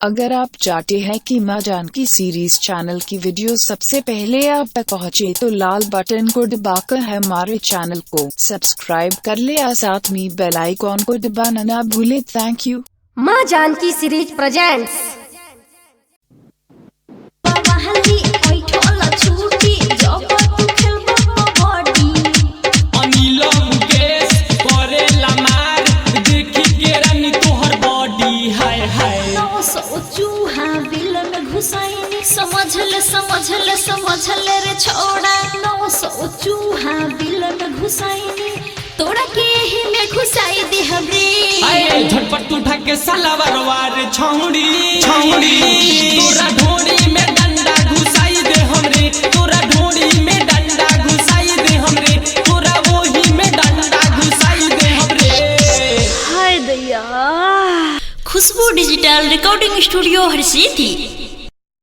अगर आप चाहते हैं कि माँ जानकी सीरीज चैनल की वीडियो सबसे पहले आप तक पहुँचे तो लाल बटन को दबाकर हमारे चैनल को सब्सक्राइब कर ले और साथ में बेल आइकॉन को दबाना ना भूले। Thank you. माँ जानकी सीरीज प्रेजेंट्स। समझ ले रे छोड़ा 900 बिल में घुसाईनी तोड़ा के ही में घुसाई दे हमरे। आए झटपट उठा के सलावरवा रे छौड़ी तोरा ढोड़ी में डंडा घुसाई दे हमरे, तोरा ढोड़ी में डंडा घुसाई दे हमरे, तोरा वही में डंडा घुसाई दे हमरे। हाय दैया। खुशबू डिजिटल रिकॉर्डिंग स्टूडियो हरसिद्धि।